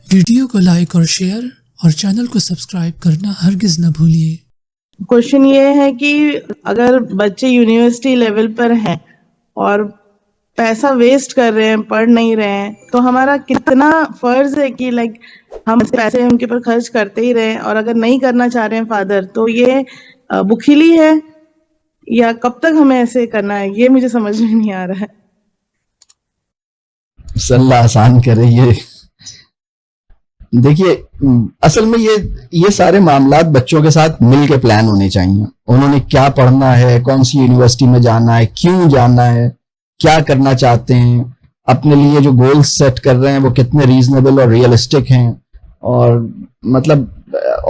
Video کو like اور share اور چینل کو سبسکرائب کرنا ہرگز نہ بھولیے۔ کوشچن یہ ہے کہ اگر بچے یونیورسٹی لیول پر ہیں اور پیسہ ویسٹ کر رہے ہیں، پڑھ نہیں رہے ہیں، تو ہمارا کتنا فرض ہے کہ ہم پیسے ان کے پر خرچ کرتے ہی رہیں، اور اگر نہیں کرنا چاہ رہے ہیں فادر تو یہ بخیلی ہے یا کب تک ہمیں ایسے کرنا ہے، یہ مجھے سمجھ میں نہیں آ رہا ہے۔ صلی اللہ آسان کرے۔ یہ دیکھیے، اصل میں یہ سارے معاملات بچوں کے ساتھ مل کے پلان ہونے چاہیے۔ انہوں نے کیا پڑھنا ہے، کون سی یونیورسٹی میں جانا ہے، کیوں جانا ہے، کیا کرنا چاہتے ہیں، اپنے لیے جو گولز سیٹ کر رہے ہیں وہ کتنے ریزنیبل اور ریئلسٹک ہیں، اور مطلب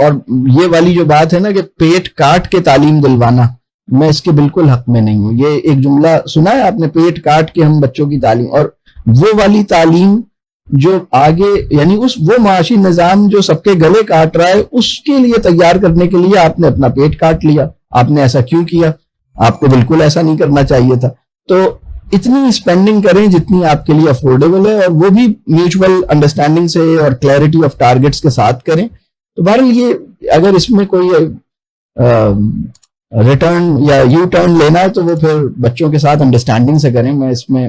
اور یہ والی جو بات ہے نا کہ پیٹ کاٹ کے تعلیم دلوانا، میں اس کے بالکل حق میں نہیں ہوں۔ یہ ایک جملہ سنا ہے آپ نے، پیٹ کاٹ کے ہم بچوں کی تعلیم، اور وہ والی تعلیم جو آگے یعنی وہ معاشی نظام جو سب کے گلے کاٹ رہا ہے، اس کے لیے تیار کرنے کے لیے آپ نے اپنا پیٹ کاٹ لیا۔ آپ نے ایسا کیوں کیا؟ آپ کو بالکل ایسا نہیں کرنا چاہیے تھا۔ تو اتنی اسپینڈنگ کریں جتنی آپ کے لیے افورڈیبل ہے، اور وہ بھی میوچول انڈرسٹینڈنگ سے اور کلیئرٹی آف ٹارگیٹس کے ساتھ کریں۔ تو بہرحال یہ اگر اس میں کوئی ریٹرن یا یو ٹرن لینا ہے تو وہ پھر بچوں کے ساتھ انڈرسٹینڈنگ سے کریں۔ میں اس میں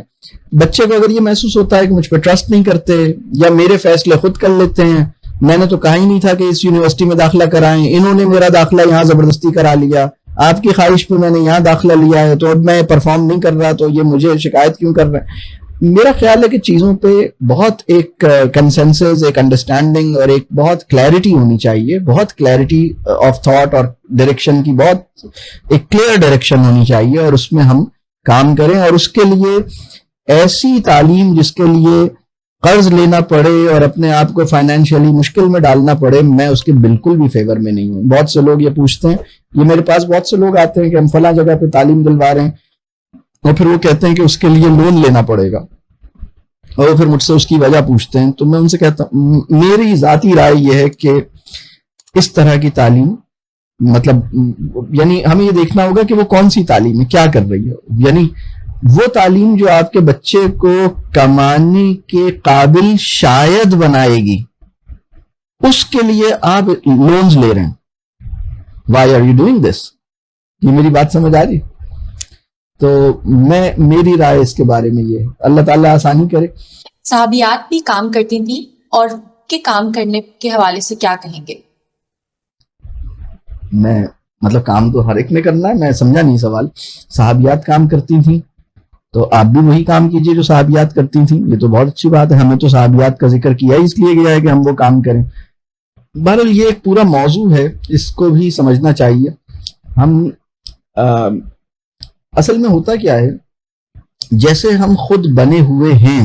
بچے کو اگر یہ محسوس ہوتا ہے کہ مجھ پہ ٹرسٹ نہیں کرتے یا میرے فیصلے خود کر لیتے ہیں، میں نے تو کہا ہی نہیں تھا کہ اس یونیورسٹی میں داخلہ کرائیں، انہوں نے میرا داخلہ یہاں زبردستی کرا لیا، آپ کی خواہش پہ میں نے یہاں داخلہ لیا ہے، تو اب میں پرفارم نہیں کر رہا تو یہ مجھے شکایت کیوں کر رہے ہیں۔ میرا خیال ہے کہ چیزوں پہ بہت ایک کنسنسس، ایک انڈرسٹینڈنگ اور ایک بہت کلیئرٹی ہونی چاہیے، بہت کلیئرٹی آف تھاٹ اور ڈائریکشن کی بہت ایک کلیئر ڈائریکشن ہونی چاہیے، اور اس میں ہم کام کریں۔ اور اس کے لیے ایسی تعلیم جس کے لیے قرض لینا پڑے اور اپنے آپ کو فائنینشلی مشکل میں ڈالنا پڑے، میں اس کے بالکل بھی فیور میں نہیں ہوں۔ بہت سے لوگ یہ پوچھتے ہیں، یہ میرے پاس بہت سے لوگ آتے ہیں کہ ہم فلاں جگہ پہ تعلیم دلوا رہے ہیں، اور پھر وہ کہتے ہیں کہ اس کے لیے لون لینا پڑے گا، اور وہ پھر مجھ سے اس کی وجہ پوچھتے ہیں۔ تو میں ان سے کہتا ہوں، میری ذاتی رائے یہ ہے کہ اس طرح کی تعلیم مطلب یعنی ہمیں یہ دیکھنا ہوگا کہ وہ کون سی تعلیم ہے، کیا کر رہی ہے۔ یعنی وہ تعلیم جو آپ کے بچے کو کمانے کے قابل شاید بنائے گی، اس کے لیے آپ لونز لے رہے ہیں۔ Why are you doing this? یہ میری بات سمجھ آ رہی؟ تو میری رائے اس کے بارے میں یہ ہے۔ اللہ تعالیٰ آسانی کرے۔ صحابیات بھی کام کرتی تھیں، اور کے کام کرنے کے حوالے سے کیا کہیں گے؟ میں مطلب کام تو ہر ایک نے کرنا ہے، میں سمجھا نہیں سوال۔ صحابیات کام کرتی تھیں تو آپ بھی وہی کام کیجئے جو صحابیات کرتی تھیں، یہ تو بہت اچھی بات ہے۔ ہمیں تو صحابیات کا ذکر کیا ہی اس لیے گیا ہے کہ ہم وہ کام کریں۔ بہرحال یہ ایک پورا موضوع ہے، اس کو بھی سمجھنا چاہیے۔ ہم اصل میں ہوتا کیا ہے، جیسے ہم خود بنے ہوئے ہیں